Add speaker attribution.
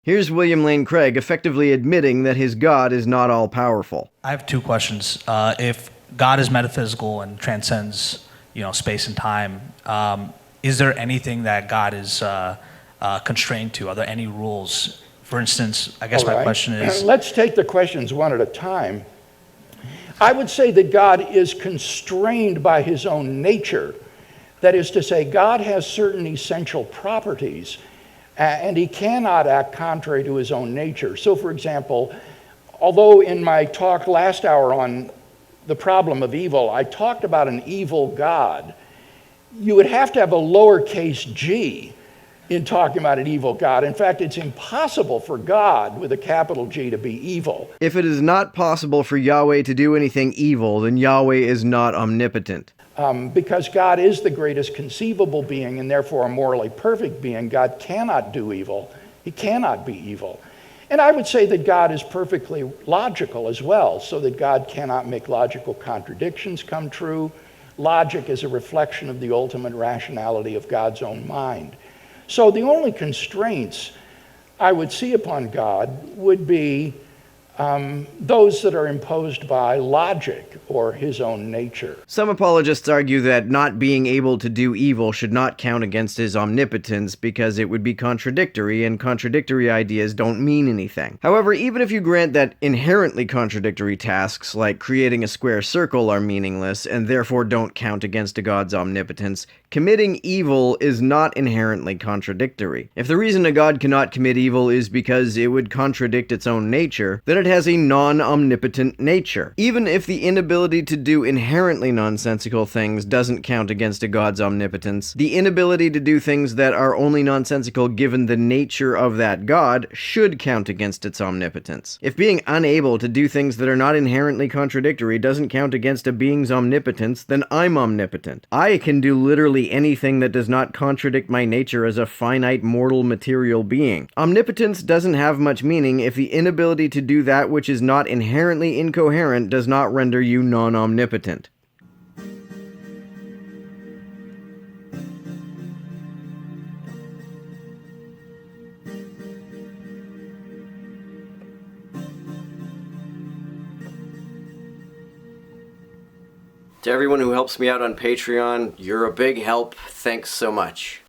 Speaker 1: Here's William Lane Craig effectively admitting that his God is not all-powerful.
Speaker 2: I have two questions. If God is metaphysical and transcends, space and time, is there anything that God is constrained to? Are there any rules? For instance, I guess my question is...
Speaker 3: Let's take the questions one at a time. I would say that God is constrained by his own nature. That is to say, God has certain essential properties, and he cannot act contrary to his own nature. So, for example, although in my talk last hour on the problem of evil, I talked about an evil God, you would have to have a lowercase g in talking about an evil God. In fact, it's impossible for God with a capital G to be evil.
Speaker 1: If it is not possible for Yahweh to do anything evil, then Yahweh is not omnipotent.
Speaker 3: Because God is the greatest conceivable being and therefore a morally perfect being, God cannot do evil. He cannot be evil. And I would say that God is perfectly logical as well, so that God cannot make logical contradictions come true. Logic is a reflection of the ultimate rationality of God's own mind. So the only constraints I would see upon God would be those that are imposed by logic or his own nature.
Speaker 1: Some apologists argue that not being able to do evil should not count against his omnipotence because it would be contradictory, and contradictory ideas don't mean anything. However, even if you grant that inherently contradictory tasks like creating a square circle are meaningless and therefore don't count against a god's omnipotence, committing evil is not inherently contradictory. If the reason a god cannot commit evil is because it would contradict its own nature, then it has a non-omnipotent nature. Even if the inability to do inherently nonsensical things doesn't count against a god's omnipotence, the inability to do things that are only nonsensical given the nature of that god should count against its omnipotence. If being unable to do things that are not inherently contradictory doesn't count against a being's omnipotence, then I'm omnipotent. I can do literally anything that does not contradict my nature as a finite mortal material being. Omnipotence doesn't have much meaning if the inability to do that which is not inherently incoherent does not render you non-omnipotent. To everyone who helps me out on Patreon, you're a big help. Thanks so much.